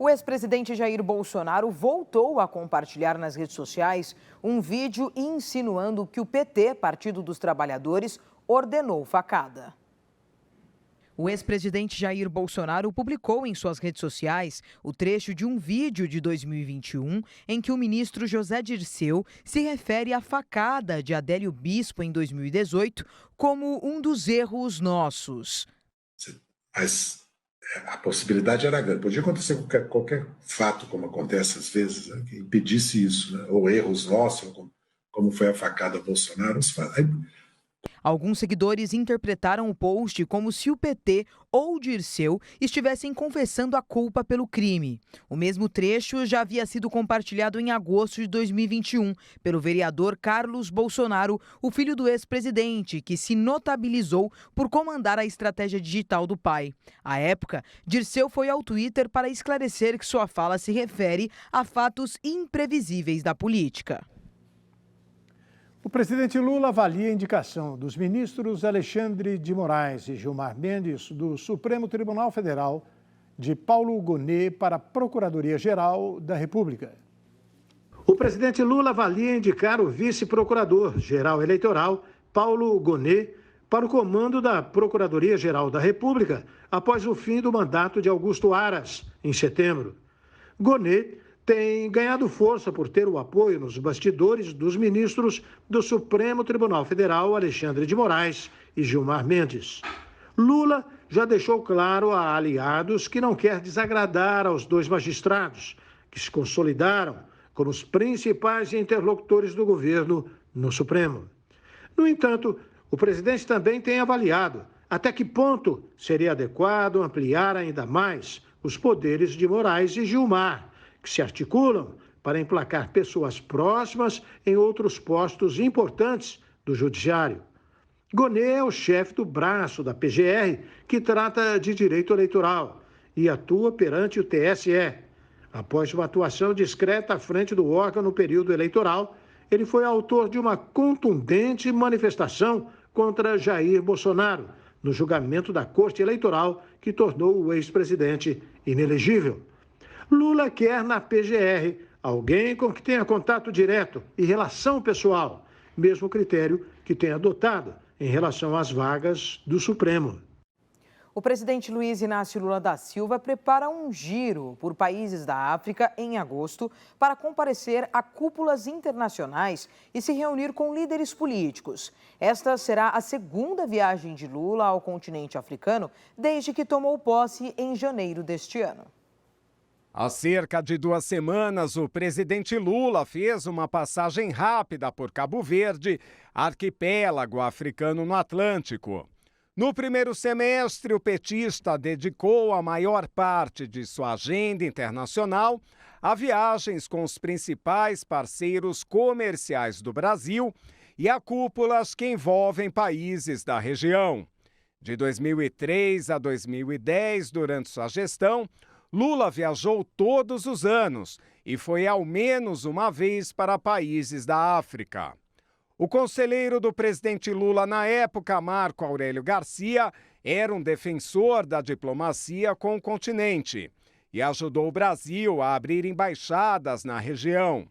O ex-presidente Jair Bolsonaro voltou a compartilhar nas redes sociais um vídeo insinuando que o PT, Partido dos Trabalhadores, ordenou facada. O ex-presidente Jair Bolsonaro publicou em suas redes sociais o trecho de um vídeo de 2021 em que o ministro José Dirceu se refere à facada de Adélio Bispo em 2018 como um dos erros nossos. Mas a possibilidade era grande. Podia acontecer qualquer fato, como acontece às vezes, né, que impedisse isso, né? Ou erros nossos, como foi a facada Bolsonaro. Alguns seguidores interpretaram o post como se o PT ou Dirceu estivessem confessando a culpa pelo crime. O mesmo trecho já havia sido compartilhado em agosto de 2021 pelo vereador Carlos Bolsonaro, o filho do ex-presidente, que se notabilizou por comandar a estratégia digital do pai. À época, Dirceu foi ao Twitter para esclarecer que sua fala se refere a fatos imprevisíveis da política. O presidente Lula avalia a indicação dos ministros Alexandre de Moraes e Gilmar Mendes do Supremo Tribunal Federal de Paulo Gonet para a Procuradoria-Geral da República. O presidente Lula avalia indicar o vice-procurador-geral eleitoral, Paulo Gonet, para o comando da Procuradoria-Geral da República após o fim do mandato de Augusto Aras, em setembro. Gonet tem ganhado força por ter o apoio nos bastidores dos ministros do Supremo Tribunal Federal, Alexandre de Moraes e Gilmar Mendes. Lula já deixou claro a aliados que não quer desagradar aos dois magistrados, que se consolidaram como os principais interlocutores do governo no Supremo. No entanto, o presidente também tem avaliado até que ponto seria adequado ampliar ainda mais os poderes de Moraes e Gilmar, que se articulam para emplacar pessoas próximas em outros postos importantes do Judiciário. Gonet é o chefe do braço da PGR, que trata de direito eleitoral e atua perante o TSE. Após uma atuação discreta à frente do órgão no período eleitoral, ele foi autor de uma contundente manifestação contra Jair Bolsonaro, no julgamento da Corte Eleitoral que tornou o ex-presidente inelegível. Lula quer na PGR alguém com que tenha contato direto e relação pessoal, mesmo critério que tem adotado em relação às vagas do Supremo. O presidente Luiz Inácio Lula da Silva prepara um giro por países da África em agosto para comparecer a cúpulas internacionais e se reunir com líderes políticos. Esta será a segunda viagem de Lula ao continente africano desde que tomou posse em janeiro deste ano. Há cerca de 2 semanas, o presidente Lula fez uma passagem rápida por Cabo Verde, arquipélago africano no Atlântico. No primeiro semestre, o petista dedicou a maior parte de sua agenda internacional a viagens com os principais parceiros comerciais do Brasil e a cúpulas que envolvem países da região. De 2003 a 2010, durante sua gestão, Lula viajou todos os anos e foi ao menos uma vez para países da África. O conselheiro do presidente Lula na época, Marco Aurélio Garcia, era um defensor da diplomacia com o continente e ajudou o Brasil a abrir embaixadas na região.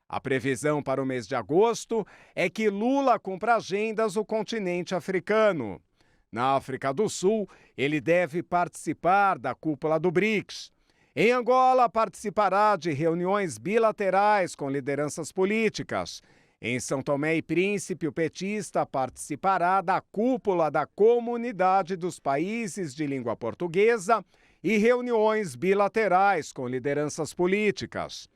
A previsão para o mês de agosto é que Lula cumpra agendas no continente africano. Na África do Sul, ele deve participar da cúpula do BRICS. Em Angola, participará de reuniões bilaterais com lideranças políticas. Em São Tomé e Príncipe, o petista participará da cúpula da Comunidade dos Países de Língua Portuguesa e reuniões bilaterais com lideranças políticas.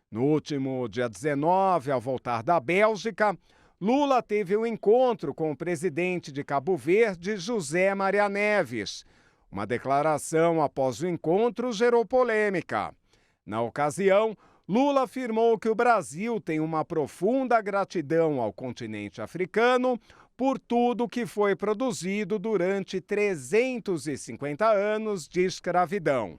No último dia 19, ao voltar da Bélgica, Lula teve um encontro com o presidente de Cabo Verde, José Maria Neves. Uma declaração após o encontro gerou polêmica. Na ocasião, Lula afirmou que o Brasil tem uma profunda gratidão ao continente africano por tudo que foi produzido durante 350 anos de escravidão.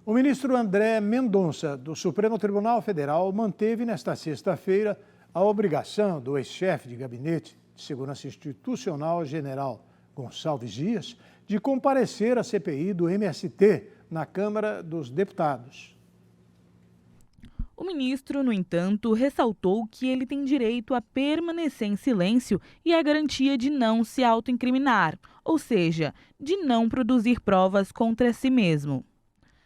O ministro André Mendonça, do Supremo Tribunal Federal, manteve nesta sexta-feira a obrigação do ex-chefe de gabinete de segurança institucional, general Gonçalves Dias, de comparecer à CPI do MST na Câmara dos Deputados. O ministro, no entanto, ressaltou que ele tem direito a permanecer em silêncio e a garantia de não se autoincriminar, ou seja, de não produzir provas contra si mesmo.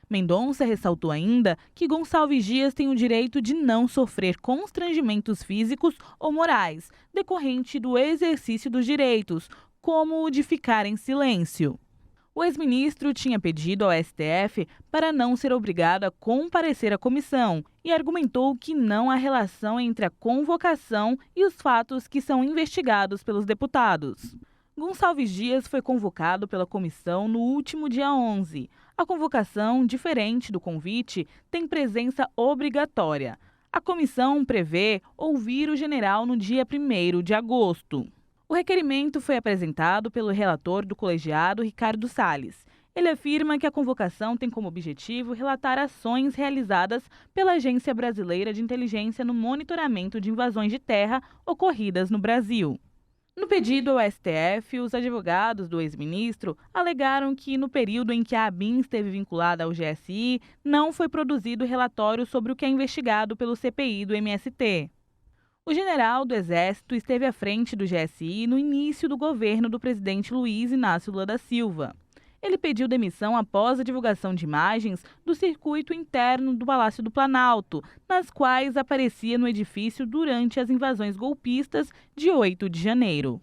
Mendonça ressaltou ainda que Gonçalves Dias tem o direito de não sofrer constrangimentos físicos ou morais, decorrente do exercício dos direitos, como o de ficar em silêncio. O ex-ministro tinha pedido ao STF para não ser obrigado a comparecer à comissão e argumentou que não há relação entre a convocação e os fatos que são investigados pelos deputados. Gonçalves Dias foi convocado pela comissão no último dia 11. A convocação, diferente do convite, tem presença obrigatória. A comissão prevê ouvir o general no dia 1º de agosto. O requerimento foi apresentado pelo relator do colegiado, Ricardo Salles. Ele afirma que a convocação tem como objetivo relatar ações realizadas pela Agência Brasileira de Inteligência no monitoramento de invasões de terra ocorridas no Brasil. No pedido ao STF, os advogados do ex-ministro alegaram que, no período em que a ABIN esteve vinculada ao GSI, não foi produzido relatório sobre o que é investigado pelo CPI do MST. O general do Exército esteve à frente do GSI no início do governo do presidente Luiz Inácio Lula da Silva. Ele pediu demissão após a divulgação de imagens do circuito interno do Palácio do Planalto, nas quais aparecia no edifício durante as invasões golpistas de 8 de janeiro.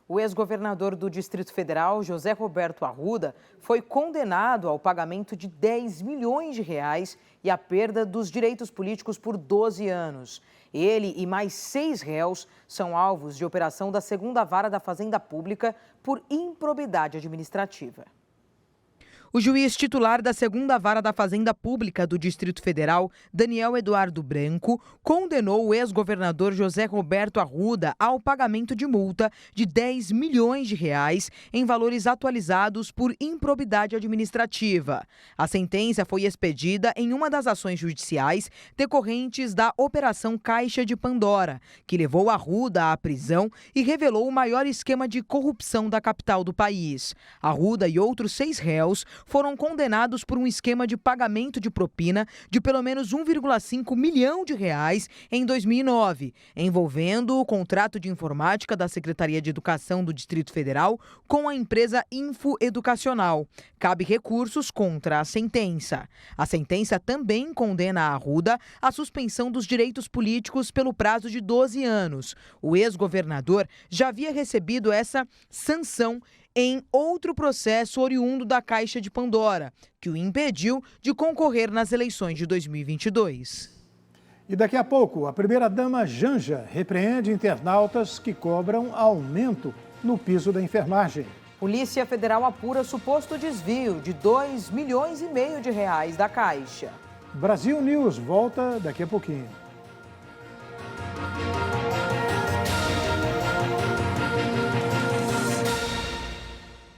O ex-governador do Distrito Federal, José Roberto Arruda, foi condenado ao pagamento de 10 milhões de reais e à perda dos direitos políticos por 12 anos. Ele e mais 6 réus são alvos de operação da 2ª Vara da Fazenda Pública por improbidade administrativa. O juiz titular da 2ª Vara da Fazenda Pública do Distrito Federal, Daniel Eduardo Branco, condenou o ex-governador José Roberto Arruda ao pagamento de multa de 10 milhões de reais em valores atualizados por improbidade administrativa. A sentença foi expedida em uma das ações judiciais decorrentes da Operação Caixa de Pandora, que levou Arruda à prisão e revelou o maior esquema de corrupção da capital do país. Arruda e outros 6 réus foram condenados por um esquema de pagamento de propina de pelo menos 1,5 milhão de reais em 2009, envolvendo o contrato de informática da Secretaria de Educação do Distrito Federal com a empresa Info Educacional. Cabe recursos contra a sentença. A sentença também condena a Arruda à suspensão dos direitos políticos pelo prazo de 12 anos. O ex-governador já havia recebido essa sanção em outro processo oriundo da Caixa de Pandora, que o impediu de concorrer nas eleições de 2022. E daqui a pouco, a primeira-dama Janja repreende internautas que cobram aumento no piso da enfermagem. Polícia Federal apura suposto desvio de 2,5 milhões de reais da Caixa. Brasil News volta daqui a pouquinho.